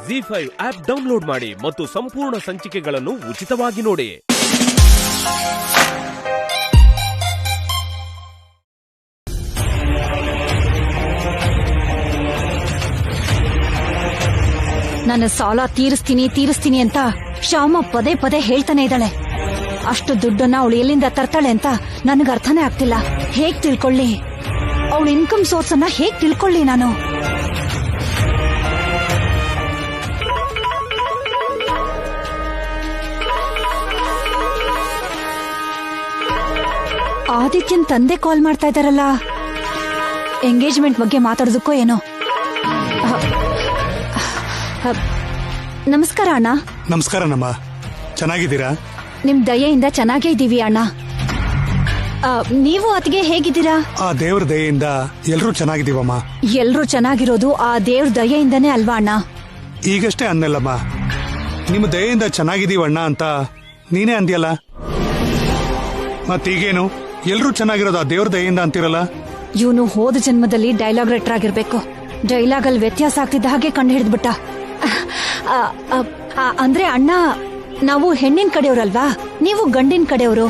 ZEE5 app download ಮಾಡಿ ಮತ್ತು ಸಂಪೂರ್ಣ ಸಂಚಿಕೆಗಳನ್ನು ಉಚಿತವಾಗಿ ನೋಡಿ. ನನ್ನ ಸಾಲ ತೀರಿಸ್ತೀನಿ ಅಂತ ಶ್ಯಾಮ ಪದೇ ಪದೇ ಹೇಳ್ತಾನೆ ಇದ್ದಾಳೆ. ಅಷ್ಟು ದುಡ್ಡನ್ನ ಅವಳು ಎಲ್ಲಿಂದ ತರ್ತಾಳೆ ಅಂತ ನನಗೆ ಅರ್ಥನೇ ಆಗ್ತಿಲ್ಲ. ಹೇಗ್ ತಿಳ್ಕೊಳ್ಳಿ? ಅವಳ ಇನ್ಕಮ್ ಸೋರ್ಸ್ ಅನ್ನ ಹೇಗ್ ತಿಳ್ಕೊಳ್ಳಿ ನಾನು? ಆದಿತ್ಯನ್ ತಂದೆ ಕಾಲ್ ಮಾಡ್ತಾ ಇದ್ದಾರಲ್ಲ, ಎಂಗೇಜ್ಮೆಂಟ್ ಬಗ್ಗೆ ಮಾತಾಡೋದಕ್ಕೋ ಏನೋ. ನಮಸ್ಕಾರ ಅಣ್ಣ. ನಮಸ್ಕಾರ ನಮ್ಮ, ಚೆನ್ನಾಗಿದ್ದೀರಾ? ನಿಮ್ ದಯೆಯಿಂದ ಚೆನ್ನಾಗೇ ಇದ್ದೀವಿ ಅಣ್ಣ. ನೀವು ಅತಿಗೆ ಹೇಗಿದ್ದೀರಾ? ಆ ದೇವ್ರ ದಯೆಯಿಂದ ಎಲ್ರೂ ಚೆನ್ನಾಗಿದ್ದೀವಮ್ಮ. ಎಲ್ರೂ ಚೆನ್ನಾಗಿರೋದು ಆ ದೇವ್ರ ದಯೆಯಿಂದನೇ ಅಲ್ವಾ ಅಣ್ಣ? ಈಗಷ್ಟೇ ಅನ್ನಲ್ಲಮ್ಮ, ನಿಮ್ಮ ದಯೆಯಿಂದ ಚೆನ್ನಾಗಿದ್ದೀವಣ್ಣ ಅಂತ ನೀನೇ ಅಂದ್ಯಲ್ಲ. ಮತ್ತೀಗೇನು ಎಲ್ರೂ ಚೆನ್ನಾಗಿರೋದು ಆ ದೇವ್ರ ದಯೆಯಿಂದ ಅಂತಿರಲ್ಲ? ಇವನು ಹೋದ ಜನ್ಮದಲ್ಲಿ ಡೈಲಾಗ್ ರೈಟರ್ ಆಗಿರ್ಬೇಕು. ಡೈಲಾಗ್ ಅಲ್ಲಿ ವ್ಯತ್ಯಾಸ ಆಗ್ತಿದ್ದ ಹಾಗೆ ಕಂಡು ಹಿಡಿದ್ಬಿಟ್ಟ. ಅಂದ್ರೆ ಅಣ್ಣ, ನಾವು ಹೆಣ್ಣಿನ ಕಡೆಯವ್ರಲ್ವಾ, ನೀವು ಗಂಡಿನ ಕಡೆಯವರು.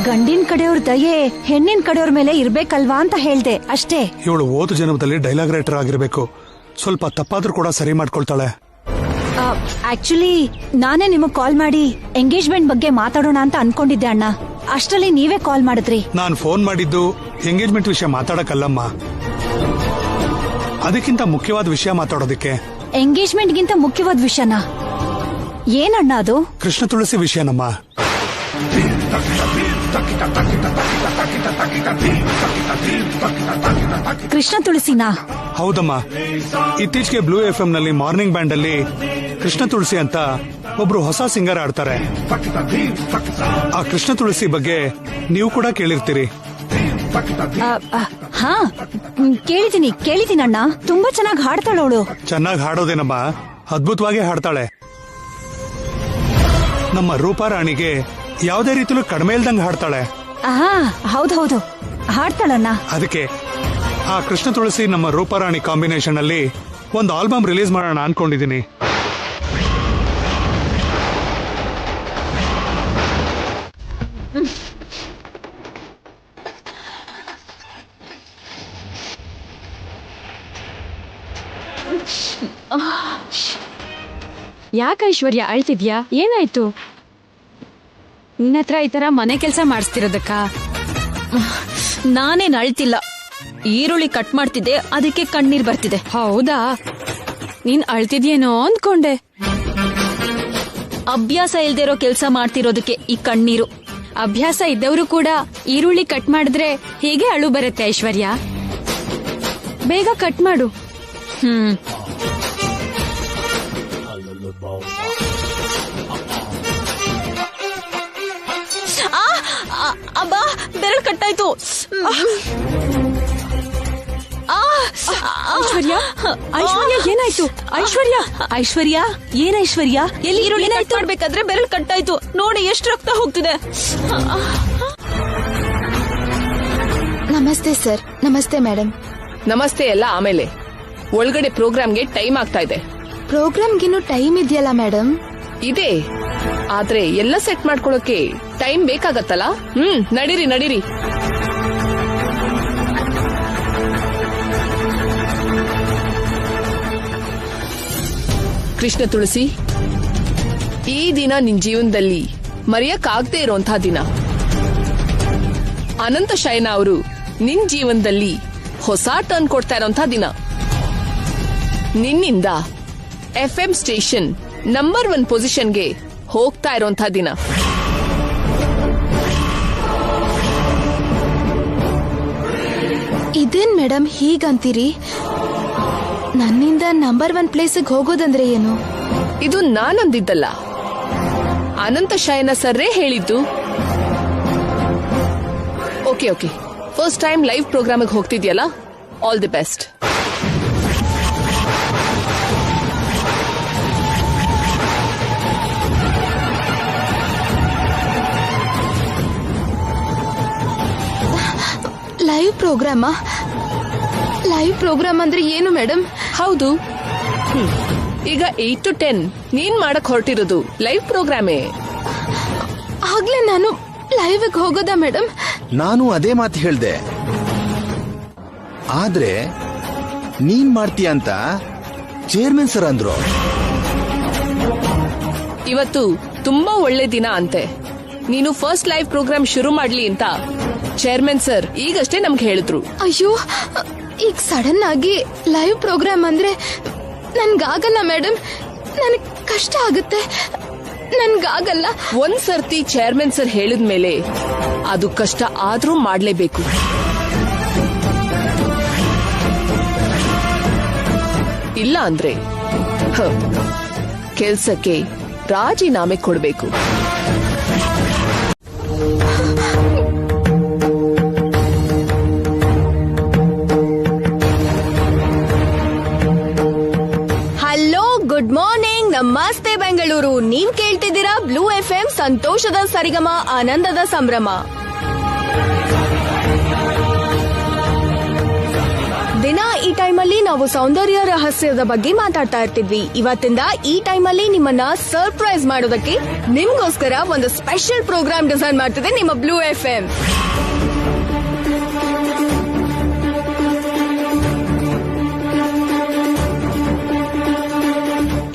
ಗಂಡಿನ ಕಡೆಯವ್ರ ದಯೆ ಹೆಣ್ಣಿನ ಕಡೆಯವ್ರ ಮೇಲೆ ಇರ್ಬೇಕಲ್ವಾ ಅಂತ ಹೇಳ್ದೆ ಅಷ್ಟೇ. ಇವಳು ಹೋದ ಜನ್ಮದಲ್ಲಿ ಡೈಲಾಗ್ ರೈಟರ್ ಆಗಿರ್ಬೇಕು. ಸ್ವಲ್ಪ ತಪ್ಪಾದ್ರೂ ಕೂಡ ಸರಿ ಮಾಡ್ಕೊಳ್ತಾಳೆ. ಆಕ್ಚುಲಿ ನಾನೇ ನಿಮಗ್ ಕಾಲ್ ಮಾಡಿ ಎಂಗೇಜ್ಮೆಂಟ್ ಬಗ್ಗೆ ಮಾತಾಡೋಣ ಅಂತ ಅನ್ಕೊಂಡಿದ್ದೆ ಅಣ್ಣ. ಅಷ್ಟರಲ್ಲಿ ನೀವೇ ಕಾಲ್ ಮಾಡಿದ್ರಿ. ನಾನು ಫೋನ್ ಮಾಡಿದ್ದು ಎಂಗೇಜ್ಮೆಂಟ್ ವಿಷಯ ಮಾತಾಡಕ್ಕಲ್ಲಮ್ಮ, ಅದಕ್ಕಿಂತ ಮುಖ್ಯವಾದ ವಿಷಯ ಮಾತಾಡೋದಕ್ಕೆ. ಎಂಗೇಜ್ಮೆಂಟ್ ಗಿಂತ ಮುಖ್ಯವಾದ ವಿಷಯನ? ಏನಣ್ಣ ಅದು? ಕೃಷ್ಣ ತುಳಸಿ ವಿಷಯನಮ್ಮ. ಕೃಷ್ಣ ತುಳಸಿನಾ? ಹೌದಮ್ಮ. ಇತ್ತೀಚೆಗೆ ಬ್ಲೂ FM ನಲ್ಲಿ ಮಾರ್ನಿಂಗ್ ಬ್ಯಾಂಡ್ ಅಲ್ಲಿ ಕೃಷ್ಣ ತುಳಸಿ ಅಂತ ಒಬ್ರು ಹೊಸ ಸಿಂಗರ್ ಆಡ್ತಾರೆ. ಆ ಕೃಷ್ಣ ತುಳಸಿ ಬಗ್ಗೆ ನೀವು ಕೂಡ ಕೇಳಿರ್ತೀರಿ. ಹಾ, ಕೇಳಿದೀನಿ ಅಣ್ಣ. ತುಂಬಾ ಚೆನ್ನಾಗಿ ಹಾಡ್ತಾಳೆ ಅವಳು. ಚೆನ್ನಾಗಿ ಹಾಡೋದೇನಮ್ಮ, ಅದ್ಭುತವಾಗಿ ಹಾಡ್ತಾಳೆ. ನಮ್ಮ ರೂಪಾರಾಣಿಗೆ ಯಾವುದೇ ರೀತಿಲೂ ಕಡಿಮೆ ಇಲ್ದಂಗೆ ಹಾಡ್ತಾಳೆ. ಹೌದು ಹಾಡ್ತಾಳಣ್ಣ. ಅದಕ್ಕೆ ಆ ಕೃಷ್ಣ ತುಳಸಿ ನಮ್ಮ ರೂಪಾರಾಣಿ ಕಾಂಬಿನೇಷನ್ ಅಲ್ಲಿ ಒಂದು ಆಲ್ಬಮ್ ರಿಲೀಸ್ ಮಾಡೋಣ ಅನ್ಕೊಂಡಿದೀನಿ. ಯಾಕ ಐಶ್ವರ್ಯ ಅಳ್ತಿದ್ಯಾ? ಏನಾಯ್ತು? ನಿನ್ನತ್ರ ಈ ತರ ಮನೆ ಕೆಲಸ ಮಾಡಿಸ್ತಿರೋದಕ್ಕ? ನಾನೇನ್ ಅಳ್ತಿಲ್ಲ, ಈರುಳ್ಳಿ ಕಟ್ ಮಾಡ್ತಿದ್ದೆ, ಅದಕ್ಕೆ ಕಣ್ಣೀರ್ ಬರ್ತಿದೆ. ಹೌದಾ? ನೀನ್ ಅಳ್ತಿದ್ಯೇನೋ ಅಂದ್ಕೊಂಡೆ. ಅಭ್ಯಾಸ ಇಲ್ದಿರೋ ಕೆಲ್ಸ ಮಾಡ್ತಿರೋದಕ್ಕೆ ಈ ಕಣ್ಣೀರು. ಅಭ್ಯಾಸ ಇದ್ದವರು ಕೂಡ ಈರುಳ್ಳಿ ಕಟ್ ಮಾಡಿದ್ರೆ ಹೇಗೆ ಅಳು ಬರುತ್ತೆ ಐಶ್ವರ್ಯ? ಬೇಗ ಕಟ್ ಮಾಡು. ಅಬ್ಬಾ, ಬೆರಳು ಕಟ್ಟಾಯ್ತು. ಐಶ್ವರ್ಯ ಏನಾಯ್ತು? ಐಶ್ವರ್ಯ ಏನ್ ಐಶ್ವರ್ಯ? ಎಲ್ಲಿ ಈರುಳ್ಳಿ ಕಟ್ ಮಾಡ್ಬೇಕಾದ್ರೆ ಬೆರಳು ಕಟ್ಟಾಯ್ತು. ನೋಡಿ ಎಷ್ಟು ರಕ್ತ ಹೋಗ್ತಿದೆ. ನಮಸ್ತೆ ಸರ್. ನಮಸ್ತೆ ಮೇಡಮ್. ನಮಸ್ತೆ ಎಲ್ಲ ಆಮೇಲೆ. ಒಳಗಡೆ ಪ್ರೋಗ್ರಾಮ್ಗೆ ಟೈಮ್ ಆಗ್ತಾ ಇದೆ. ಪ್ರೋಗ್ರಾಮ್ಗಿನ್ನು ಟೈಮ್ ಇದೆಯಲ್ಲ ಮೇಡಮ್? ಇದೆ, ಆದ್ರೆ ಎಲ್ಲ ಸೆಟ್ ಮಾಡ್ಕೊಳ್ಳೋಕೆ ಟೈಮ್ ಬೇಕಾಗತ್ತಲ್ಲ. ನಡೀರಿ. ಕೃಷ್ಣ ತುಳಸಿ, ಈ ದಿನ ನಿನ್ ಜೀವನದಲ್ಲಿ ಮರೆಯಕ್ಕಾಗದೇ ಇರುವಂತಹ ದಿನ. ಅನಂತ ಶಯನ ಅವರು ನಿನ್ ಜೀವನದಲ್ಲಿ ಹೊಸ ಟರ್ನ್ ಕೊಡ್ತಾ ಇರೋಂತಹ ದಿನ. ನಿನ್ನಿಂದ FM ಸ್ಟೇಷನ್ ನಂಬರ್ 1 ಪೊಸಿಷನ್ಗೆ ಹೋಗ್ತಾ ಇರೋಂತಹ ದಿನ. ಇದೇನ್ ಮೇಡಮ್ ಹೀಗಂತೀರಿ? ನನ್ನಿಂದ ನಂಬರ್ 1 ಪ್ಲೇಸಿಗೆ ಹೋಗೋದಂದ್ರೆ ಏನು? ಇದು ನಾನಂದಿದ್ದಲ್ಲ, ಅನಂತ ಶಯನ ಸರ್ರೇ ಹೇಳಿದ್ದು. ಓಕೆ, ಫಸ್ಟ್ ಟೈಮ್ ಲೈವ್ ಪ್ರೋಗ್ರಾಮ್ಗೆ ಹೋಗ್ತಿದ್ಯಲ್ಲ, all the best. Live program ಅಂದ್ರೆ ಏನು ಮೇಡಮ್? ಹೌದು, ಈಗ 8 to 10 ನೀನ್ ಮಾಡಕ್ ಹೊರಟಿರೋದು ಲೈವ್ ಪ್ರೋಗ್ರಾಮೇ. ಆಗ್ಲೇ ನಾನು ಲೈವ್ ಹೋಗೋದಾ ಮೇಡಮ್? ನಾನು ಅದೇ ಮಾತು ಹೇಳ್ದೆ. ಆದ್ರೆ ನೀನ್ ಮಾಡ್ತೀಯ ಅಂತ ಚೇರ್ಮನ್ ಸರ್ ಅಂದ್ರು. ಇವತ್ತು ತುಂಬಾ ಒಳ್ಳೆ ದಿನ ಅಂತೆ. ನೀನು ಫಸ್ಟ್ ಲೈವ್ ಪ್ರೋಗ್ರಾಮ್ ಶುರು ಮಾಡ್ಲಿ ಅಂತ ಚೇರ್ಮನ್ ಸರ್ ಈಗಷ್ಟೇ ನಮ್ಗೆ ಹೇಳಿದ್ರು. ಅಯ್ಯೋ, ಈಗ ಸಡನ್ ಆಗಿ ಲೈವ್ ಪ್ರೋಗ್ರಾಮ್ ಅಂದ್ರೆ ನನ್ಗಾಗಲ್ಲ ಮೇಡಮ್. ನನಗ್ ಕಷ್ಟ ಆಗುತ್ತೆ, ನನ್ಗಾಗಲ್ಲ. ಒಂದ್ ಸರ್ತಿ ಚೇರ್ಮನ್ ಸರ್ ಹೇಳಿದ್ಮೇಲೆ ಅದು ಕಷ್ಟ ಆದ್ರೂ ಮಾಡ್ಲೇಬೇಕು. ಇಲ್ಲ ಅಂದ್ರೆ ಕೆಲ್ಸಕ್ಕೆ ರಾಜೀನಾಮೆ ಕೊಡ್ಬೇಕು. ಹಲೋ, ಗುಡ್ ಮಾರ್ನಿಂಗ್, ನಮಸ್ತೆ ಬೆಂಗಳೂರು. ನೀವ್ ಕೇಳ್ತಿದ್ದೀರಾ ಬ್ಲೂ FM, ಸಂತೋಷದ ಸರಿಗಮ, ಆನಂದದ ಸಂಭ್ರಮ. ದಿನ ಈ ಟೈಮಲ್ಲಿ ನಾವು ಸೌಂದರ್ಯ ರಹಸ್ಯದ ಬಗ್ಗೆ ಮಾತಾಡ್ತಾ ಇರ್ತಿದ್ವಿ. ಇವತ್ತಿಂದ ಈ ಟೈಮಲ್ಲಿ ನಿಮ್ಮನ್ನ ಸರ್ಪ್ರೈಸ್ ಮಾಡೋದಕ್ಕೆ ನಿಮ್ಗೋಸ್ಕರ ಒಂದು ಸ್ಪೆಷಲ್ ಪ್ರೋಗ್ರಾಮ್ ಡಿಸೈನ್ ಮಾಡ್ತಿದೆ ನಿಮ್ಮ ಬ್ಲೂ FM.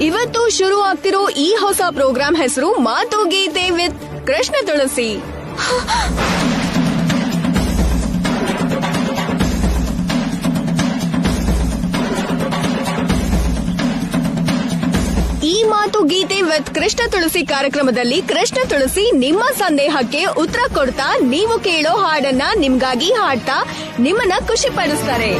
ಇವತ್ತು ಶುರು ಆಗ್ತಿರೋ ಈ ಹೊಸ ಪ್ರೋಗ್ರಾಮ್ ಹೆಸರು ಮಾತು ಗೀತೆ ವಿತ್ ಕೃಷ್ಣ ತುಳಸಿ. ಈ ಮಾತು ಗೀತೆ ವಿತ್ ಕೃಷ್ಣ ತುಳಸಿ ಕಾರ್ಯಕ್ರಮದಲ್ಲಿ ಕೃಷ್ಣ ತುಳಸಿ ನಿಮ್ಮ ಸಂದೇಹಕ್ಕೆ ಉತ್ತರ ಕೊಡ್ತಾ, ನೀವು ಕೇಳೋ ಹಾಡನ್ನ ನಿಮ್ಗಾಗಿ ಹಾಡ್ತಾ ನಿಮ್ಮನ್ನ ಖುಷಿ ಪಡಿಸ್ತಾರೆ.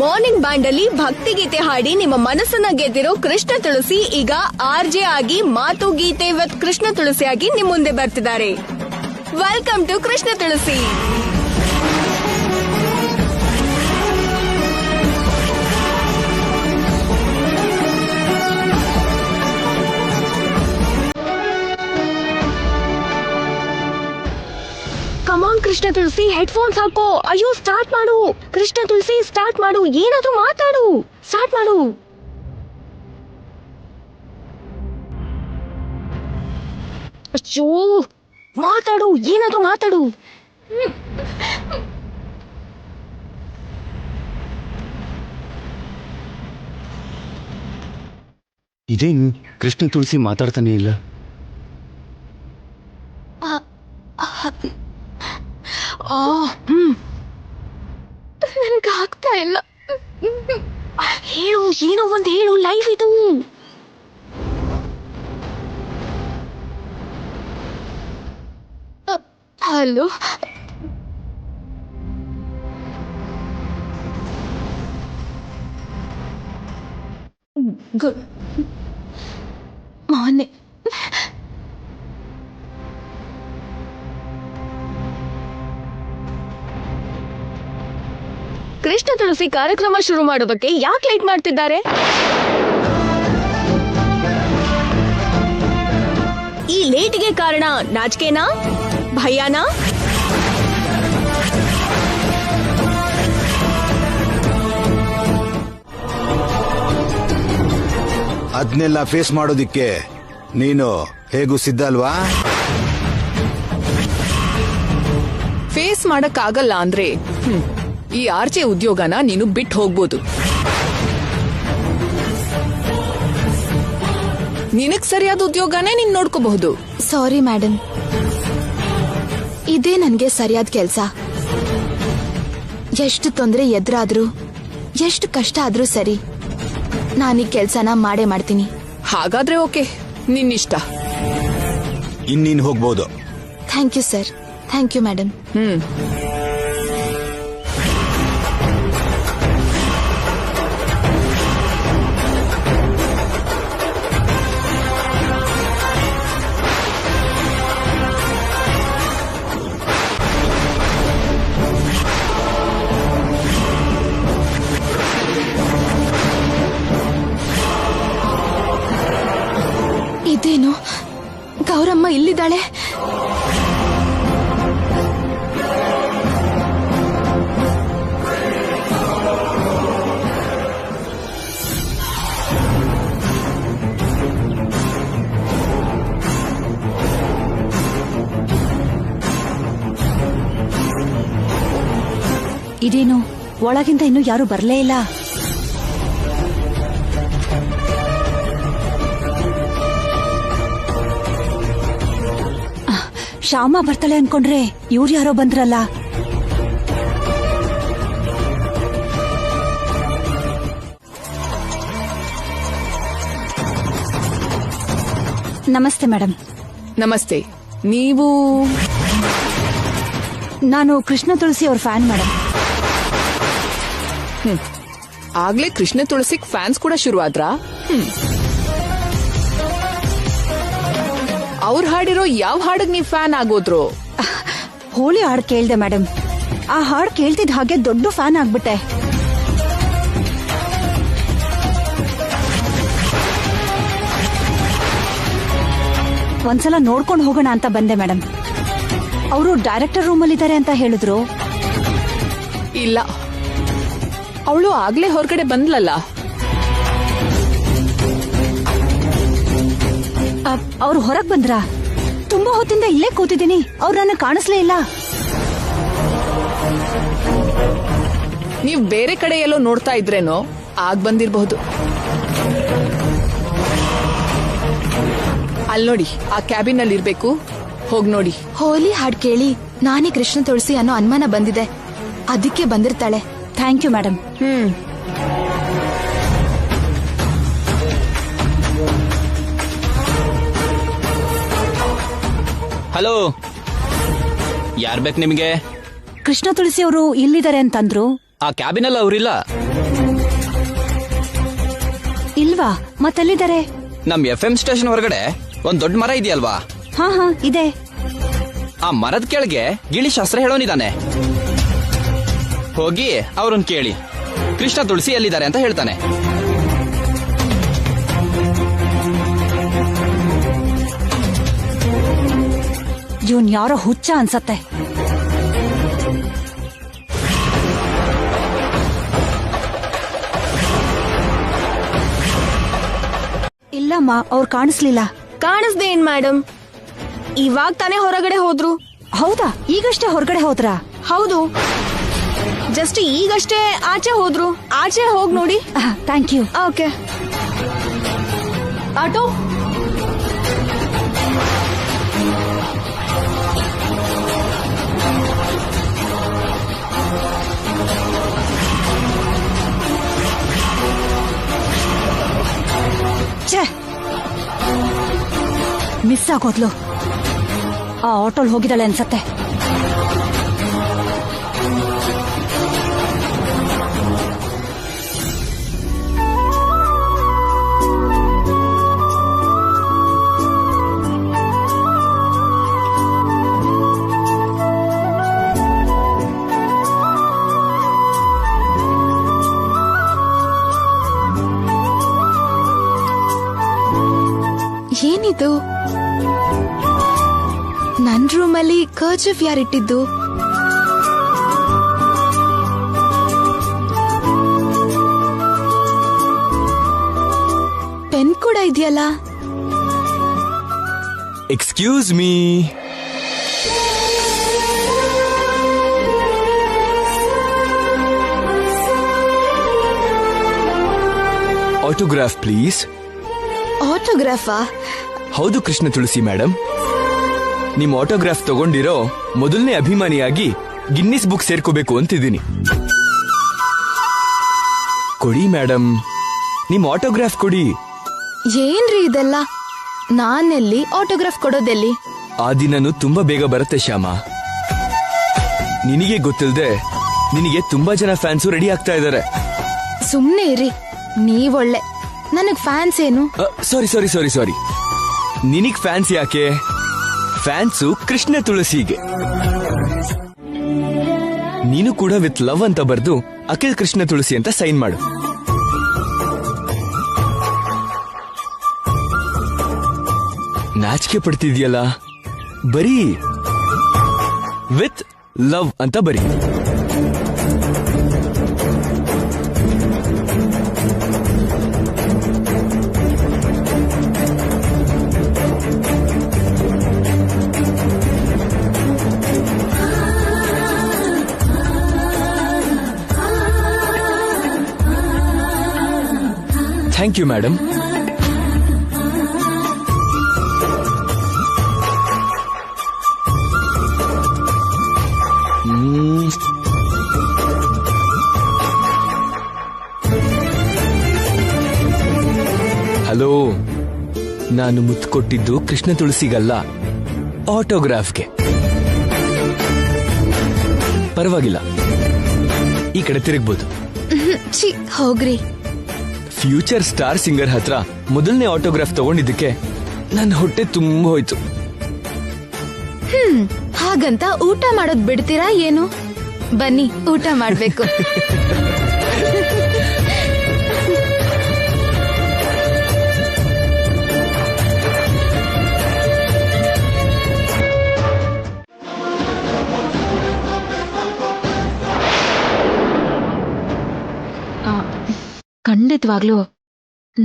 ಮಾರ್ನಿಂಗ್ ಬ್ಯಾಂಡ್ ಅಲ್ಲಿ ಭಕ್ತಿಗೀತೆ ಹಾಡಿ ನಿಮ್ಮ ಮನಸ್ಸನ್ನ ಗೆದ್ದಿರೋ ಕೃಷ್ಣ ತುಳಸಿ ಈಗ RJ ಆಗಿ ಮಾತು ಗೀತೆ ವಿತ್ ಕೃಷ್ಣ ತುಳಸಿ ಆಗಿ ನಿಮ್ ಮುಂದೆ ಬರ್ತಿದ್ದಾರೆ. Welcome to Krishna Tulasi. Come on Krishna Tulasi, headphones ಹಾಕೋ. ಅಯ್ಯೋ, ಸ್ಟಾರ್ಟ್ ಮಾಡು ಕೃಷ್ಣ ತುಳಸಿ, ಸ್ಟಾರ್ಟ್ ಮಾಡು. ಏನಾದ್ರೂ ಮಾತಾಡು, ಸ್ಟಾರ್ಟ್ ಮಾಡು. ಅಯ್ಯೋ, ಮಾತಾಡು, ಏನಾದ್ರೂ ಮಾತಾಡು. ಇದೇನು ಕೃಷ್ಣ ತುಳಸಿ ಮಾತಾಡ್ತಾನೆ ಇಲ್ಲ? ನನ್ಗಾಗ್ತಾ ಇಲ್ಲ. ಹೇಳು, ಏನೋ ಒಂದ್ ಹೇಳು. ಲೈವ್ ಇದು. Hello, good morning. Krishna Tulasi ಕಾರ್ಯಕ್ರಮ ಶುರು ಮಾಡೋದಕ್ಕೆ ಯಾಕೆ ಲೇಟ್ ಮಾಡ್ತಿದ್ದಾರೆ? ಈ ಲೇಟ್ಗೆ ಕಾರಣ ನಾಚಿಕೆನಾ, ಭಯನಾ? ಅದನ್ನೆಲ್ಲ ಫೇಸ್ ಮಾಡೋದಿಕ್ಕೆ ನೀನು ಹೇಗೂ ಸಿದ್ಧ ಅಲ್ವಾ? ಫೇಸ್ ಮಾಡಕ್ ಆಗಲ್ಲ ಅಂದ್ರೆ ಈ RJ ಉದ್ಯೋಗನ ನೀನು ಬಿಟ್ಟು ಹೋಗ್ಬೋದು. ನಿನಗ್ ಸರಿಯಾದ ಉದ್ಯೋಗನೇ ನೀನ್ ನೋಡ್ಕೋಬಹುದು. ಸಾರಿ ಮೇಡಮ್, ಇದೇ ನನ್ಗೆ ಸರಿಯಾದ ಕೆಲ್ಸ. ಎಷ್ಟು ತೊಂದರೆ ಎದುರಾದ್ರೂ, ಎಷ್ಟು ಕಷ್ಟ ಆದ್ರೂ ಸರಿ, ನಾನೀ ಕೆಲ್ಸನ ಮಾಡೇ ಮಾಡ್ತೀನಿ. ಹಾಗಾದ್ರೆ ಓಕೆ, ನಿನ್ನಿಷ್ಟ. ಇನ್ನೀನ್ ಹೋಗ್ಬೋದು. Thank you sir. Thank you madam. ಇದೇನು, ಗೌರಮ್ಮ ಇಲ್ಲಿದ್ದಾಳೆ? ಇದೇನು ಒಳಗಿಂದ ಇನ್ನೂ ಯಾರು ಬರ್ಲೇ ಇಲ್ಲ. ಶ್ಯಾಮ ಬರ್ತಾಳೆ ಅನ್ಕೊಂಡ್ರೆ ಇವ್ರು ಯಾರೋ ಬಂದ್ರಲ್ಲ. ನಮಸ್ತೆ ಮೇಡಮ್. ನಮಸ್ತೆ. ನೀವು ನಾನು ಕೃಷ್ಣ ತುಳಸಿ ಅವ್ರ ಫ್ಯಾನ್ ಮೇಡಮ್. ಆಗ್ಲೇ ಕೃಷ್ಣ ತುಳಸಿಗ್ ಫ್ಯಾನ್ಸ್ ಕೂಡ ಶುರು ಆದ್ರಾ? ಅವ್ರು ಹಾಡಿರೋ ಯಾವ ಹಾಡಿಗೆ ನೀವ್ ಫ್ಯಾನ್ ಆಗೋದ್ರು? ಹೋಳಿ ಹಾಡ್ ಕೇಳ್ದೆ ಮೇಡಮ್. ಆ ಹಾಡ್ ಕೇಳ್ತಿದ್ ಹಾಗೆ ದೊಡ್ಡ ಫ್ಯಾನ್ ಆಗ್ಬಿಟ್ಟೆ. ಒಂದ್ಸಲ ನೋಡ್ಕೊಂಡು ಹೋಗೋಣ ಅಂತ ಬಂದೆ ಮೇಡಮ್. ಅವರು ಡೈರೆಕ್ಟರ್ ರೂಮಲ್ಲಿ ಇದ್ದಾರೆ ಅಂತ ಹೇಳಿದ್ರು. ಇಲ್ಲ, ಅವಳು ಆಗ್ಲೇ ಹೊರಗಡೆ ಬಂದ್ಲಲ್ಲ. ಅವ್ರು ಹೊರಗ್ ಬಂದ್ರ? ತುಂಬಾ ಹೊತ್ತಿಂದ ಇಲ್ಲೇ ಕೂತಿದ್ದೀನಿ, ಅವ್ರು ನನ್ನ ಕಾಣಿಸ್ಲೇ ಇಲ್ಲ. ನೀವ್ ಬೇರೆ ಕಡೆ ಎಲ್ಲೋ ನೋಡ್ತಾ ಇದ್ರೇನೋ ಆಗ್ ಬಂದಿರಬಹುದು. ಅಲ್ಲಿ ನೋಡಿ, ಆ ಕ್ಯಾಬಿನ್ ಅಲ್ಲಿ ಇರ್ಬೇಕು. ಹೋಗ್ ನೋಡಿ. ಹೋಲಿ ಹಾಡ್ ಕೇಳಿ ನಾನೇ ಕೃಷ್ಣ ತುಳಸಿ ಅನ್ನೋ ಅನುಮಾನ ಬಂದಿದೆ, ಅದಕ್ಕೆ ಬಂದಿರ್ತಾಳೆ. Thank you madam. ಹಲೋ, ಯಾರ್ ಬೇಕು ನಿಮಗೆ? ಕೃಷ್ಣ ತುಳಸಿ ಅವರು ಇಲ್ಲಿದ್ದಾರೆ ಅಂತಂದ್ರು. ಆ ಕ್ಯಾಬಿನಲ್ಲಿ ಅವ್ರಿಲ್ಲ. ಇಲ್ವಾ? ಮತ್ತೆಲ್ಲಿದ್ದಾರೆ? ನಮ್ FM ಸ್ಟೇಷನ್ ಹೊರಗಡೆ ಒಂದ್ ದೊಡ್ಡ ಮರ ಇದೆಯಲ್ವಾ? ಹಾ ಇದೆ. ಆ ಮರದ ಕೆಳಗೆ ಗಿಳಿಶಾಸ್ತ್ರ ಹೇಳೋನಿದ್ದಾನೆ. ಹೋಗಿ ಅವ್ರನ್ನ ಕೇಳಿ ಕೃಷ್ಣ ತುಳಸಿ ಎಲ್ಲಿದ್ದಾರೆ ಅಂತ ಹೇಳ್ತಾನೆ. ಇವನ್ ಯಾರೋ ಹುಚ್ಚ ಅನ್ಸತ್ತೆ. ಇಲ್ಲಮ್ಮ, ಅವ್ರು ಕಾಣಿಸ್ಲಿಲ್ಲ. ಕಾಣಿಸ್ದೆ ಏನ್ ಮೇಡಮ್? ಇವಾಗ ತಾನೇ ಹೊರಗಡೆ ಹೋದ್ರು. ಹೌದಾ? ಈಗಷ್ಟೇ ಹೊರಗಡೆ ಹೋದ್ರಾ? ಹೌದು, ಜಸ್ಟ್ ಈಗಷ್ಟೇ ಆಚೆ ಹೋದ್ರು. ಆಚೆ ಹೋಗ್ ನೋಡಿ. Thank you. Okay. Auto miss ಆಗೋದ್ಲು. ಆ ಆಟೋಲ್ ಹೋಗಿದ್ದಾಳೆ ಅನ್ಸತ್ತೆ. ಏನಿದು? ನನ್ ರೂಮಲ್ಲಿ ಕರ್ಚಿಫ್ ಯಾರಿಟ್ಟಿದ್ದು? ಪೆನ್ ಕೂಡ ಇದೆಯಲ್ಲ. Excuse me. Autograph please. ಆಟೋಗ್ರಾಫಾ? ಹೌದು ಕೃಷ್ಣ ತುಳಸಿ ಮೇಡಮ್, ನಿಮ್ ಆಟೋಗ್ರಾಫ್ ತಗೊಂಡಿರೋ ಮೊದಲನೇ ಅಭಿಮಾನಿಯಾಗಿ ಗಿನ್ನಿಸ್ ಬುಕ್ ಸೇರ್ಕೋಬೇಕು ಅಂತಿದ್ದೀನಿ. ಕೊಡಿ ಮೇಡಮ್, ನಿಮ್ ಆಟೋಗ್ರಾಫ್ ಕೊಡಿ. ಏನ್ರಿ ಇದೆಲ್ಲ? ನಾನೆಲ್ಲಿ ಆಟೋಗ್ರಾಫ್ ಕೊಡೋದೆಲ್ಲಿ? ಆ ದಿನನು ತುಂಬಾ ಬೇಗ ಬರುತ್ತೆ ಶ್ಯಾಮ. ನಿನಗೆ ಗೊತ್ತಿಲ್ಲದೆ ನಿನಗೆ ತುಂಬಾ ಜನ ಫ್ಯಾನ್ಸು ರೆಡಿ ಆಗ್ತಾ ಇದ್ದಾರೆ. ಸುಮ್ನೆ ಇರಿ, ನೀವೊಳ್ಳೆ. ನನಗ್ ಫ್ಯಾನ್ಸ್ ಏನು? ಸಾರಿ ಸಾರಿ ಸಾರಿ ಸಾರಿ, ನಿನಗ್ ಫ್ಯಾನ್ಸ್ ಯಾಕೆ? ಫ್ಯಾನ್ಸು ಕೃಷ್ಣ ತುಳಸಿಗೆ. ನೀನು ಕೂಡ ವಿತ್ ಲವ್ ಅಂತ ಬರ್ದು ಅಖಿಲ್ ಕೃಷ್ಣ ತುಳಸಿ ಅಂತ ಸೈನ್ ಮಾಡು. ನಾಚಿಕೆ ಪಡ್ತಿದ್ಯಲ್ಲ, ಬರೀ ವಿತ್ ಲವ್ ಅಂತ ಬರೀ. Thank you madam. ಹಲೋ, ನಾನು ಮುತ್ತು ಕೊಟ್ಟಿದ್ದು ಕೃಷ್ಣ ತುಳಸಿಗಲ್ಲ, ಆಟೋಗ್ರಾಫ್ಗೆ. ಪರವಾಗಿಲ್ಲ, ಈ ಕಡೆ ತಿರುಗ್ಬೋದು. ಛೀ, ಹೋಗ್ರಿ. ಫ್ಯೂಚರ್ ಸ್ಟಾರ್ ಸಿಂಗರ್ ಹತ್ರ ಮೊದಲನೇ ಆಟೋಗ್ರಾಫ್ ತಗೊಂಡಿದ್ದಕ್ಕೆ ನನ್ನ ಹೊಟ್ಟೆ ತುಂಬ ಹೋಯ್ತು. ಹಾಗಂತ ಊಟ ಮಾಡೋದ್ ಬಿಡ್ತೀರಾ ಏನು? ಬನ್ನಿ, ಊಟ ಮಾಡ್ಬೇಕು. ಖಂಡಿತವಾಗ್ಲೂ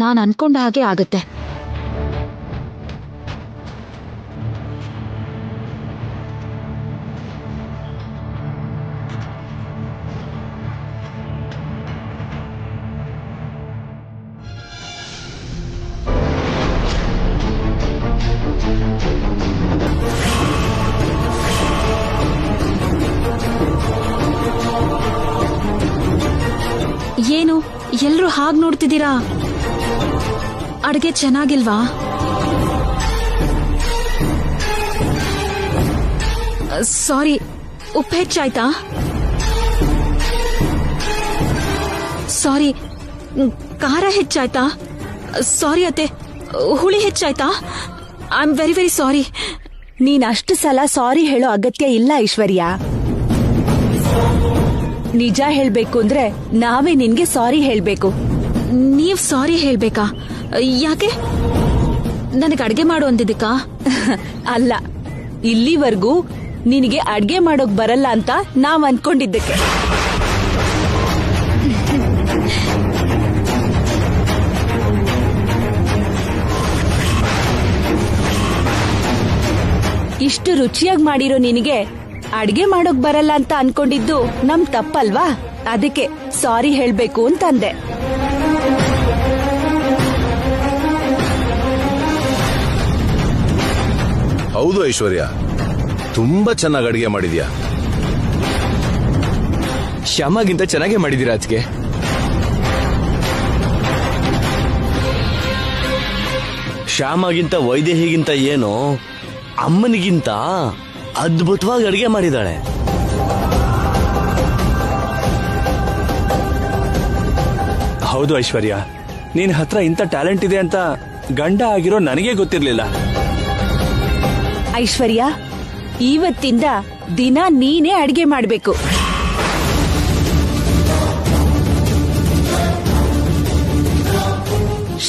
ನಾನು ಅನ್ಕೊಂಡ ಹಾಗೆ ಆಗುತ್ತೆ. ಏನು ಎಲ್ರೂ ಹಾಗ್ ನೋಡ್ತಿದ್ದೀರಾ? ಅಡ್ಗೆ ಚೆನ್ನಾಗಿಲ್ವಾ? ಸಾರಿ, ಉಪ್ಪು ಹೆಚ್ಚಾಯ್ತಾ? ಸಾರಿ, ಖಾರ ಹೆಚ್ಚಾಯ್ತಾ? ಸಾರಿ ಅತ್ತೆ, ಹುಳಿ ಹೆಚ್ಚಾಯ್ತಾ? I am very very sorry. ನೀನ್ ಅಷ್ಟು ಸಲ ಸಾರಿ ಹೇಳೋ ಅಗತ್ಯ ಇಲ್ಲ ಐಶ್ವರ್ಯ. ನಿಜ ಹೇಳ್ಬೇಕು ಅಂದ್ರೆ ನಾವೇ ನಿನ್ಗೆ ಸಾರಿ ಹೇಳ್ಬೇಕು. ನೀವ್ ಸಾರಿ ಹೇಳ್ಬೇಕಾ? ಯಾಕೆ? ನನಗೆ ಅಡ್ಗೆ ಮಾಡು ಅಂದಿದ್ದಕ್ಕಾ? ಅಲ್ಲ, ಇಲ್ಲಿವರೆಗೂ ನಿನಗೆ ಅಡ್ಗೆ ಮಾಡೋಕ್ ಬರಲ್ಲ ಅಂತ ನಾವ್ ಅನ್ಕೊಂಡಿದ್ದಕ್ಕೆ. ಇಷ್ಟು ರುಚಿಯಾಗಿ ಮಾಡಿರೋ ನಿನಗೆ ಅಡ್ಗೆ ಮಾಡೋಕ್ ಬರಲ್ಲ ಅಂತ ಅನ್ಕೊಂಡಿದ್ದು ನಮ್ ತಪ್ಪಲ್ವಾ? ಅದಕ್ಕೆ ಸಾರಿ ಹೇಳ್ಬೇಕು ಅಂತಂದೆ. ಹೌದು ಐಶ್ವರ್ಯ, ತುಂಬಾ ಚೆನ್ನಾಗಿ ಅಡಿಗೆ ಮಾಡಿದ್ಯಾ. ಶ್ಯಾಮಾಗಿಂತ ಚೆನ್ನಾಗೇ ಮಾಡಿದೀರಾ ಅದಕ್ಕೆ. ಶ್ಯಾಮಾಗಿಂತ ವೈದೇಹಿಗಿಂತ ಏನೋ ಅಮ್ಮನಿಗಿಂತ ಅದ್ಭುತವಾಗಿ ಅಡಿಗೆ ಮಾಡಿದಾಳೆ. ಹೌದು ಐಶ್ವರ್ಯ, ನಿನ್ ಹತ್ರ ಇಂಥ ಟ್ಯಾಲೆಂಟ್ ಇದೆ ಅಂತ ಗಂಡ ಆಗಿರೋ ನನಗೆ ಗೊತ್ತಿರ್ಲಿಲ್ಲ. ಐಶ್ವರ್ಯ, ಇವತ್ತಿಂದ ದಿನ ನೀನೇ ಅಡ್ಗೆ ಮಾಡ್ಬೇಕು.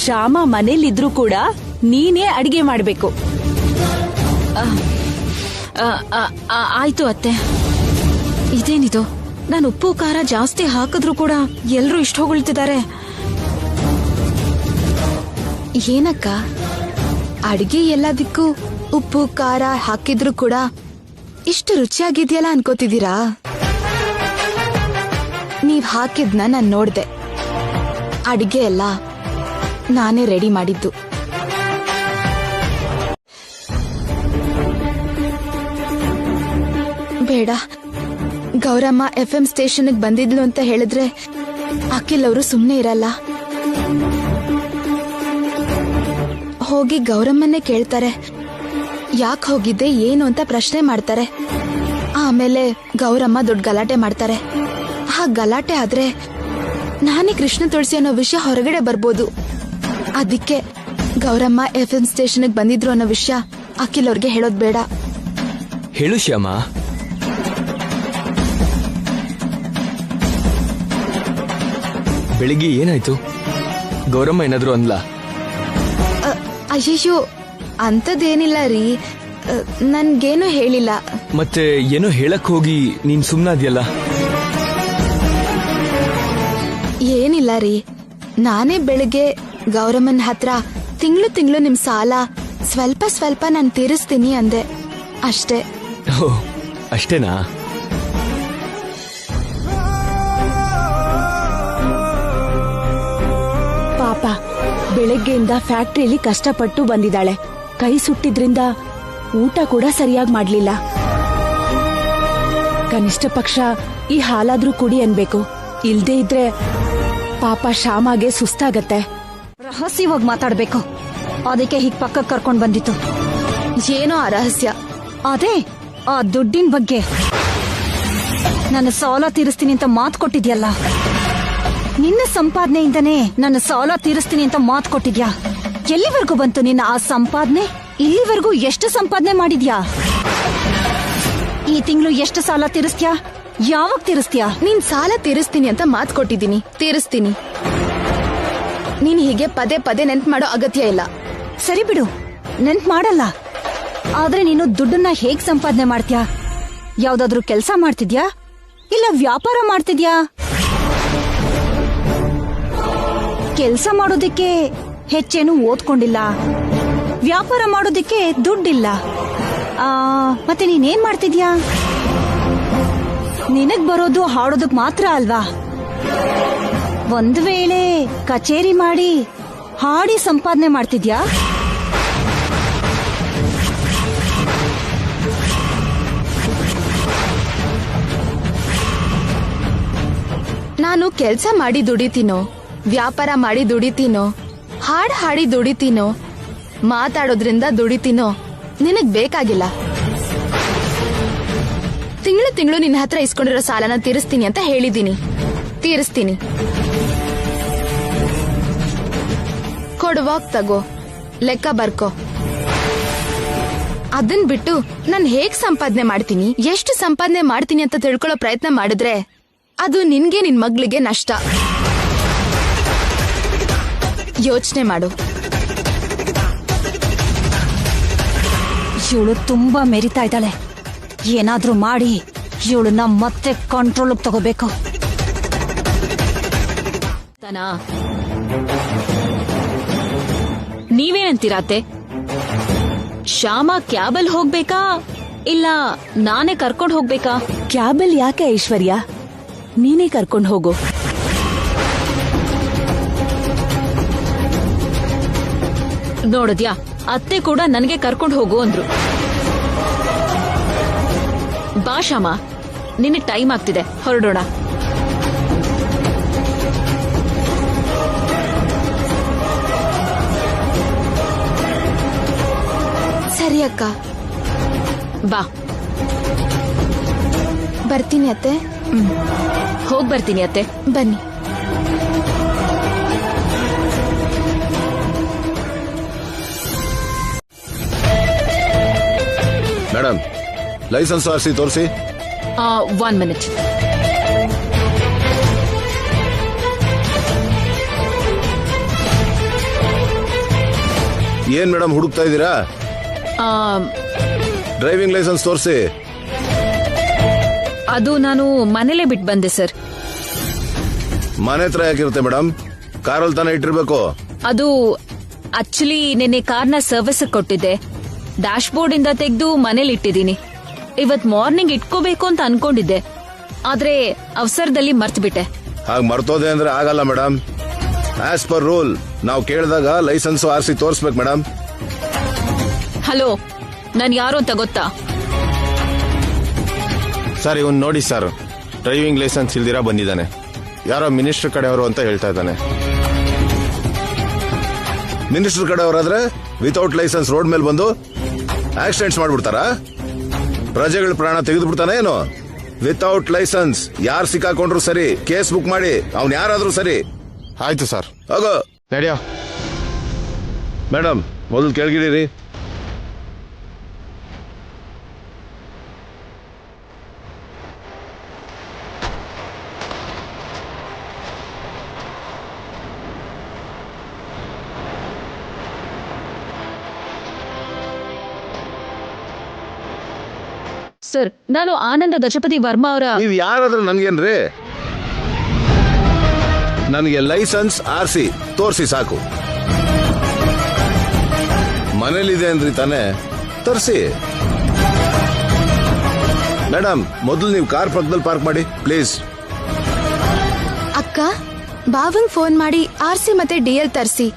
ಶ್ಯಾಮ ಮನೇಲಿದ್ರು ಕೂಡ ನೀನೇ ಅಡ್ಗೆ ಮಾಡ್ಬೇಕು. ಆಯ್ತು ಅತ್ತೆ. ಇದೇನಿದು, ನಾನು ಉಪ್ಪು ಖಾರ ಜಾಸ್ತಿ ಹಾಕಿದ್ರು ಕೂಡ ಎಲ್ರೂ ಇಷ್ಟ ಹೊಗಳ್ತಿದ್ದಾರೆ. ಏನಕ್ಕ, ಅಡ್ಗೆ ಎಲ್ಲದಕ್ಕೂ ಉಪ್ಪು ಖಾರ ಹಾಕಿದ್ರು ಕೂಡ ಇಷ್ಟು ರುಚಿಯಾಗಿದೆಯಲ್ಲ ಅನ್ಕೋತಿದ್ದೀರಾ? ನೀವ್ ಹಾಕಿದ್ನ ನಾನ್ ನೋಡ್ದೆ. ಅಡ್ಗೆ ಎಲ್ಲ ನಾನೇ ರೆಡಿ ಮಾಡಿದ್ದು. ಬೇಡ, ಗೌರಮ್ಮ FM ಸ್ಟೇಷನ್ಗೆ ಬಂದಿದ್ಲು ಅಂತ ಹೇಳಿದ್ರೆ ಅಖಿಲ್ ಅವರು ಸುಮ್ನೆ ಇರಲ್ಲ. ಹೋಗಿ ಗೌರಮ್ಮನ್ನೇ ಕೇಳ್ತಾರೆ. ಯಾಕೆ ಹೋಗಿದ್ದೆ ಏನು ಅಂತ ಪ್ರಶ್ನೆ ಮಾಡ್ತಾರೆ. ಆಮೇಲೆ ಗೌರಮ್ಮ ದೊಡ್ಡ ಗಲಾಟೆ ಮಾಡ್ತಾರೆ. ಆ ಗಲಾಟೆ ಆದ್ರೆ ನಾನೇ ಕೃಷ್ಣ ತುಳಸಿ ಅನ್ನೋ ವಿಷಯ ಹೊರಗಡೆ ಬರ್ಬೋದು. ಅದಕ್ಕೆ ಗೌರಮ್ಮ FM ಸ್ಟೇಷನ್ಗೆ ಬಂದಿದ್ರು ಅನ್ನೋ ವಿಷಯ ಅಖಿಲ್ ಅವ್ರಿಗೆ ಹೇಳೋದ್ ಬೇಡ. ಹೇಳು ಶ್ಯಾಮ. ಬೆಳಿಗ್ಗೆ ಏನಾಯ್ತು? ಗೌರಮ್ಮ ಏನಾದ್ರು ಅನ್ಲ? ಅಯ್ಯಯ್ಯೋ, ಅಂತದೇನಿಲ್ಲ ರೀ, ನನ್ಗೇನು ಹೇಳಿಲ್ಲ. ಮತ್ತೆ ಏನೋ ಹೇಳಕ್ ಹೋಗಿ ನೀನ್ ಸುಮ್ನಾದ್ಯಲ್ಲ? ಏನಿಲ್ಲ ರೀ, ನಾನೇ ಬೆಳಿಗ್ಗೆ ಗೌರಮ್ಮನ್ ಹತ್ರ ತಿಂಗಳು ನಿಮ್ ಸಾಲ ಸ್ವಲ್ಪ ಸ್ವಲ್ಪ ನಾನು ತೀರಿಸ್ತೀನಿ ಅಂದೆ ಅಷ್ಟೇ. ಅಷ್ಟೇನಾ? ಪಾಪ ಬೆಳಗ್ಗೆಯಿಂದ ಫ್ಯಾಕ್ಟ್ರಿಯಲ್ಲಿ ಕಷ್ಟಪಟ್ಟು ಬಂದಿದ್ದಾಳೆ. ಕೈ ಸುಟ್ಟಿದ್ರಿಂದ ಊಟ ಕೂಡ ಸರಿಯಾಗಿ ಮಾಡ್ಲಿಲ್ಲ. ಕನಿಷ್ಠ ಪಕ್ಷ ಈ ಹಾಲಾದ್ರೂ ಕುಡಿ ಅನ್ಬೇಕು. ಇಲ್ದೇ ಇದ್ರೆ ಪಾಪ ಶ್ಯಾಮಾಗೆ ಸುಸ್ತಾಗತ್ತೆ. ರಹಸ್ಯವಾಗಿ ಮಾತಾಡ್ಬೇಕು, ಅದಕ್ಕೆ ಹೀಗ್ ಪಕ್ಕಕ್ಕೆ ಕರ್ಕೊಂಡ್ ಬಂದಿತ್ತು. ಏನೋ ಆ ರಹಸ್ಯ? ಅದೇ ಆ ದುಡ್ಡಿನ ಬಗ್ಗೆ. ನನ್ನ ಸಾಲ ತೀರಿಸ್ತೀನಿ ಅಂತ ಮಾತು ಕೊಟ್ಟಿದ್ಯಲ್ಲ, ನಿನ್ನ ಸಂಪಾದನೆಯಿಂದನೇ ನನ್ನ ಸಾಲ ತೀರಿಸ್ತೀನಿ ಅಂತ ಮಾತು ಕೊಟ್ಟಿದ್ಯಾ. ಎಲ್ಲಿವರೆಗೂ ಬಂತು ನಿನ್ನ ಆ ಸಂಪಾದನೆ? ಇಲ್ಲಿವರೆಗೂ ಎಷ್ಟು ಸಂಪಾದನೆ ಮಾಡಿದ್ಯಾ? ಈ ತಿಂಗಳು ಎಷ್ಟು ಸಾಲ ತೀರಿಸ್ತ್ಯಾ? ಯಾವಾಗ ತೀರಿಸ್ತ್ಯಾ? ನೀನ್ ಸಾಲ ತೀರಿಸ್ತೀನಿ ಅಂತ ಮಾತು ಕೊಟ್ಟಿದ್ದೀನಿ, ತೀರಿಸ್ತೀನಿ. ನೀನ್ ಹೀಗೆ ಪದೇ ಪದೇ ನೆನ್ಪು ಮಾಡೋ ಅಗತ್ಯ ಇಲ್ಲ. ಸರಿ ಬಿಡು, ನೆನ್ಪು ಮಾಡಲ್ಲ. ಆದ್ರೆ ನೀನು ದುಡ್ಡನ್ನ ಹೇಗ್ ಸಂಪಾದನೆ ಮಾಡ್ತೀಯಾ? ಯಾವ್ದಾದ್ರು ಕೆಲಸ ಮಾಡ್ತಿದ್ಯಾ ಇಲ್ಲ ವ್ಯಾಪಾರ ಮಾಡ್ತಿದ್ಯಾ? ಕೆಲಸ ಮಾಡೋದಿಕ್ಕೆ ಹೆಚ್ಚೇನು ಓದ್ಕೊಂಡಿಲ್ಲ, ವ್ಯಾಪಾರ ಮಾಡೋದಿಕ್ಕೆ ದುಡ್ಡಿಲ್ಲ. ಮತ್ತೆ ನೀನೇನ್ ಮಾಡ್ತಿದ್ಯಾ? ನಿನಗ್ ಬರೋದು ಹಾಡೋದಕ್ ಮಾತ್ರ ಅಲ್ವಾ? ಒಂದ್ ವೇಳೆ ಕಚೇರಿ ಮಾಡಿ ಹಾಡಿ ಸಂಪಾದನೆ ಮಾಡ್ತಿದ್ಯಾ? ನಾನು ಕೆಲ್ಸ ಮಾಡಿ ದುಡಿತೀನೋ, ವ್ಯಾಪಾರ ಮಾಡಿ ದುಡಿತೀನೋ, ಹಾಡ್ ಹಾಡಿ ದುಡಿತೀನೋ, ಮಾತಾಡೋದ್ರಿಂದ ದುಡಿತೀನೋ ನಿನಗ್ ಬೇಕಾಗಿಲ್ಲ. ತಿಂಗಳು ನಿನ್ನ ಹತ್ರ ಇಸ್ಕೊಂಡಿರೋ ಸಾಲನ ತೀರಿಸ್ತೀನಿ ಅಂತ ಹೇಳಿದೀನಿ, ತೀರಿಸ್ತೀನಿ. ಕೊಡುವಾಗ ತಗೋ, ಲೆಕ್ಕ ಬರ್ಕೋ. ಅದನ್ ಬಿಟ್ಟು ನಾನ್ ಹೇಗ್ ಸಂಪಾದನೆ ಮಾಡ್ತೀನಿ, ಎಷ್ಟು ಸಂಪಾದನೆ ಮಾಡ್ತೀನಿ ಅಂತ ತಿಳ್ಕೊಳ್ಳೋ ಪ್ರಯತ್ನ ಮಾಡಿದ್ರೆ ಅದು ನಿನ್ಗೆ ನಿನ್ ಮಗ್ಳಿಗೆ ನಷ್ಟ. ಯೋಚನೆ ಮಾಡು. ಇವಳು ತುಂಬಾ ಮೆರಿತಾ ಇದ್ದಾಳೆ. ಏನಾದ್ರೂ ಮಾಡಿ ಇವಳನ್ನ ಮತ್ತೆ ಕಂಟ್ರೋಲ್ ತಗೋಬೇಕು. ನೀವೇನಂತೀರಾತೆ? ಶ್ಯಾಮ ಕ್ಯಾಬಲ್ ಹೋಗ್ಬೇಕಾ ಇಲ್ಲ ನಾನೇ ಕರ್ಕೊಂಡ್ ಹೋಗ್ಬೇಕಾ? ಕ್ಯಾಬಲ್ ಯಾಕೆ ಐಶ್ವರ್ಯ, ನೀನೇ ಕರ್ಕೊಂಡ್ ಹೋಗು. ನೋಡಿದ್ಯಾ, ಅತ್ತೆ ಕೂಡ ನನಗೆ ಕರ್ಕೊಂಡ್ ಹೋಗು ಅಂದ್ರು. ಬಾ ಶ್ಯಾಮ, ನಿನ್ನ ಟೈಮ್ ಆಗ್ತಿದೆ, ಹೊರಡೋಣ. ಸರಿ ಅಕ್ಕ, ಬಾ. ಬರ್ತೀನಿ ಅತ್ತೆ. ಹೋಗ್ ಬರ್ತೀನಿ ಅತ್ತೆ. ಬನ್ನಿ. ಮೇಡಮ್, ಲೈಸೆನ್ಸ್ ಆರ್ಸಿ ತೋರಿಸಿ. 1 ಮಿನಿಟ್. ಏನ್ ಮೇಡಮ್ ಹುಡುಕ್ತಾ ಇದ್ದೀರಾ? ಡ್ರೈವಿಂಗ್ ಲೈಸೆನ್ಸ್ ತೋರಿಸಿ. ಅದು ನಾನು ಮನೇಲೆ ಬಿಟ್ಟು ಬಂದೆ ಸರ್. ಮನೆ ಹತ್ರ ಯಾಕಿರುತ್ತೆ ಮೇಡಮ್? ಕಾರಲ್ಲಿ ತಾನೇ ಇಟ್ಟಿರ್ಬೇಕು. ಅದು ಆಕ್ಚುಲಿ ನಿನ್ನೆ ಕಾರ್ನ ಸರ್ವಿಸ್ ಕೊಟ್ಟಿದ್ದೆ, ಡ್ಯಾಶ್ ಬೋರ್ಡ್ ಇಂದ ತೆಗೆದು ಮನೇಲಿ ಇಟ್ಟಿದ್ದೀನಿ. ಇವತ್ ಮಾರ್ನಿಂಗ್ ಇಟ್ಕೋಬೇಕು ಅಂತ ಅನ್ಕೊಂಡಿದ್ದೆ, ಆದ್ರೆ ಅವಸರದಲ್ಲಿ ಮರ್ತು ಬಿಟ್ಟೆ. ಹಾಗ ಮರ್ತೋದೆ ಅಂದ್ರೆ ಆಗಲ್ಲ ಮೇಡಮ್. ಆಸ್ ಪರ್ ರೂಲ್ ನಾವು ಕೇಳಿದಾಗ ಲೈಸೆನ್ಸ್ ಆರ್ಸಿ ತೋರಿಸ್ಬೇಕು ಮೇಡಮ್. ಹಲೋ, ನಾನ್ ಯಾರು ಅಂತ ಗೊತ್ತಾ? ಸರ್, ಇವನ್ ನೋಡಿ ಸರ್, ಡ್ರೈವಿಂಗ್ ಲೈಸೆನ್ಸ್ ಇಲ್ದಿರಾ ಬಂದಿದ್ದಾನೆ. ಯಾರೋ ಮಿನಿಸ್ಟರ್ ಕಡೆಯವರು ಅಂತ ಹೇಳ್ತಾ ಇದ್ದಾನೆ. ಮಿನಿಸ್ಟರ್ ಕಡೆಯವರಾದ್ರೆ ವಿತೌಟ್ ಲೈಸೆನ್ಸ್ ರೋಡ್ ಮೇಲೆ ಬಂದು ಆಕ್ಸಿಡೆಂಟ್ಸ್ ಮಾಡ್ಬಿಡ್ತಾರಾ? ಪ್ರಜೆಗಳ ಪ್ರಾಣ ತೆಗೆದು ಬಿಡ್ತಾನೆ ಏನು? ವಿತೌಟ್ ಲೈಸೆನ್ಸ್ ಯಾರು ಸಿಕ್ಕಾಕೊಂಡ್ರು ಸರಿ, ಕೇಸ್ ಬುಕ್ ಮಾಡಿ, ಅವ್ನು ಯಾರಾದ್ರೂ ಸರಿ. ಆಯ್ತು ಸರ್, ಹೋಗೋ ನಡಿಯೋ. ಮೇಡಮ್, ಮೊದಲು ಕೆಳಗಿಡೀರಿ. ಸರ್, ನಾನು ಆನಂದ ಗಜಪತಿ ವರ್ಮಾ ಅವರ. ನೀವು ಯಾರಾದ್ರೂ ನನ್ಗೇನ್ರಿ? ನನಗೆ ಲೈಸೆನ್ಸ್ ಆರ್ಸಿ ತೋರಿಸಿ ಸಾಕು. ಮನೇಲಿದೆ ಅಂದ್ರಿ ತಾನೆ, ತರಿಸಿ. ಮೇಡಮ್, ಮೊದಲು ನೀವು ಕಾರ್ ಪಕ್ಕದಲ್ಲಿ ಪಾರ್ಕ್ ಮಾಡಿ ಪ್ಲೀಸ್. ಅಕ್ಕ, ಬಾವಂಗ್ ಫೋನ್ ಮಾಡಿ ಆರ್ಸಿ ಮತ್ತೆ ಡಿಎಲ್ ತರಿಸಿ.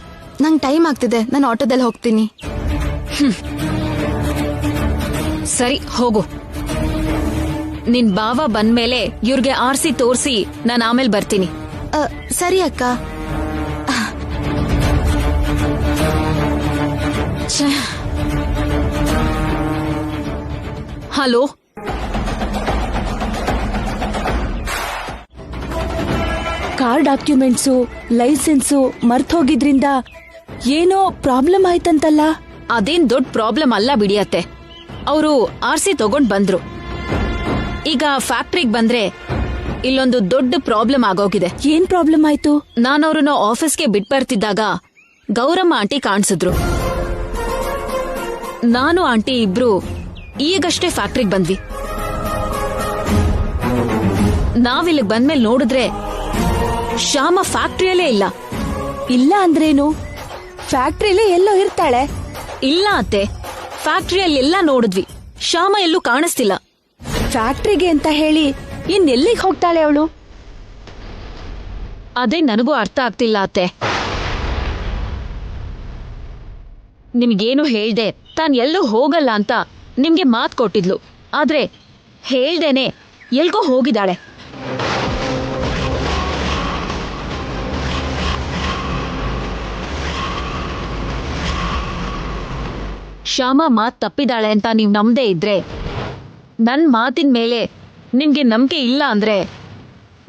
ನಂಗೆ ಟೈಮ್ ಆಗ್ತಿದೆ, ನಾನು ಆಟೋದಲ್ಲಿ ಹೋಗ್ತೀನಿ. ಸರಿ ಹೋಗು. ನಿನ್ ಬಾವ ಬಂದ್ಮೇಲೆ ಇವ್ರಿಗೆ ಆರ್ಸಿ ತೋರ್ಸಿ ನಾನು ಆಮೇಲೆ ಬರ್ತೀನಿ. ಸರಿ ಅಕ್ಕ. ಹಲೋ, ಕಾರ್ ಡಾಕ್ಯುಮೆಂಟ್ಸು ಲೈಸೆನ್ಸು ಮರ್ತೋಗಿದ್ರಿಂದ ಏನೋ ಪ್ರಾಬ್ಲಮ್ ಆಯ್ತಂತಲ್ಲ? ಅದೇನ್ ದೊಡ್ಡ ಪ್ರಾಬ್ಲಮ್ ಅಲ್ಲ ಬಿಡಿಯತ್ತೆ. ಅವರು ಆರ್ಸಿ ತಗೊಂಡ್ ಬಂದ್ರು. ಈಗ ಫ್ಯಾಕ್ಟ್ರಿಗೆ ಬಂದ್ರೆ ಇಲ್ಲೊಂದು ದೊಡ್ಡ ಪ್ರಾಬ್ಲಮ್ ಆಗೋಗಿದೆ. ಏನ್ ಪ್ರಾಬ್ಲಮ್ ಆಯ್ತು? ನಾನು ಅವ್ರನ್ನ ಆಫೀಸ್ಗೆ ಬಿಟ್ ಬರ್ತಿದ್ದಾಗ ಗೌರಮ್ಮ ಆಂಟಿ ಕಾಣಿಸಿದ್ರು. ನಾನು ಆಂಟಿ ಇಬ್ರು ಈಗಷ್ಟೇ ಫ್ಯಾಕ್ಟ್ರಿಗೆ ಬಂದ್ವಿ. ನಾವಿಲ್ಲಿಗೆ ಬಂದ್ಮೇಲೆ ನೋಡಿದ್ರೆ ಶ್ಯಾಮ ಫ್ಯಾಕ್ಟ್ರಿಯಲ್ಲೇ ಇಲ್ಲ. ಇಲ್ಲ ಅಂದ್ರೇನು? ಫ್ಯಾಕ್ಟ್ರಿಲಿ ಎಲ್ಲೋ ಇರ್ತಾಳೆ. ಇಲ್ಲ ಅತ್ತೆ, ಫ್ಯಾಕ್ಟ್ರಿಯಲ್ಲೆಲ್ಲ ನೋಡಿದ್ವಿ, ಶ್ಯಾಮ ಎಲ್ಲೂ ಕಾಣಿಸ್ತಿಲ್ಲ. ಫ್ಯಾಕ್ಟ್ರಿಗೆ ಅಂತ ಹೇಳಿ ಇನ್ನೆಲ್ಲಿಗೆ ಹೋಗ್ತಾಳೆ ಅವಳು? ಅದೇ ನನಗೂ ಅರ್ಥ ಆಗ್ತಿಲ್ಲ ಅತ್ತೆ. ನಿಮ್ಗೇನು ಹೇಳ್ದೆ ತಾನ್ ಎಲ್ಲೂ ಹೋಗಲ್ಲ ಅಂತ ನಿಮ್ಗೆ ಮಾತು ಕೊಟ್ಟಿದ್ಲು. ಆದ್ರೆ ಹೇಳ್ದೇನೆ ಎಲ್ಗೋ ಹೋಗಿದ್ದಾಳೆ. ಶ್ಯಾಮ ಮಾತು ತಪ್ಪಿದಾಳೆ ಅಂತ ನೀವು ನಂಬದೇ ಇದ್ರೆ, ನನ್ನ ಮಾತಿನ ಮೇಲೆ ನಿಮ್ಗೆ ನಂಬಿಕೆ ಇಲ್ಲ ಅಂದ್ರೆ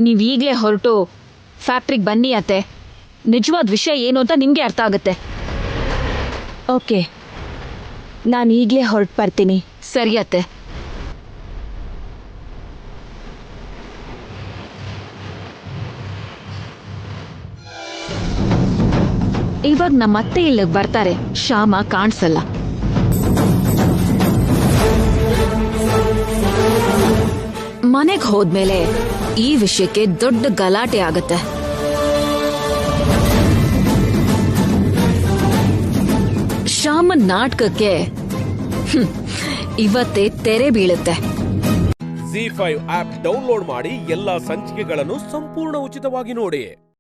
ನೀವೀಗಲೇ ಹೊರಟು ಫ್ಯಾಕ್ಟ್ರಿಗೆ ಬನ್ನಿ ಅತ್ತೆ. ನಿಜವಾದ ವಿಷಯ ಏನು ಅಂತ ನಿಮ್ಗೆ ಅರ್ಥ ಆಗುತ್ತೆ. ಓಕೆ, ನಾನು ಈಗಲೇ ಹೊರಟು ಬರ್ತೀನಿ. ಸರಿ ಅತ್ತೆ. ಇವಾಗ ನಮ್ಮತ್ತೆ ಇಲ್ಲಿಗೆ ಬರ್ತಾರೆ, ಶ್ಯಾಮ ಕಾಣಿಸಲ್ಲ. ಮನೆಗೆ ಹೋದ್ಮೇಲೆ ಈ ವಿಷಯಕ್ಕೆ ದೊಡ್ಡ ಗಲಾಟೆ ಆಗತ್ತೆ. ಶ್ಯಾಮನ್ ನಾಟಕಕ್ಕೆ ಇವತ್ತೇ ತೆರೆ ಬೀಳುತ್ತೆ. ZEE5 ಆಪ್ ಡೌನ್ಲೋಡ್ ಮಾಡಿ ಎಲ್ಲಾ ಸಂಚಿಕೆಗಳನ್ನು ಸಂಪೂರ್ಣ ಉಚಿತವಾಗಿ ನೋಡಿ.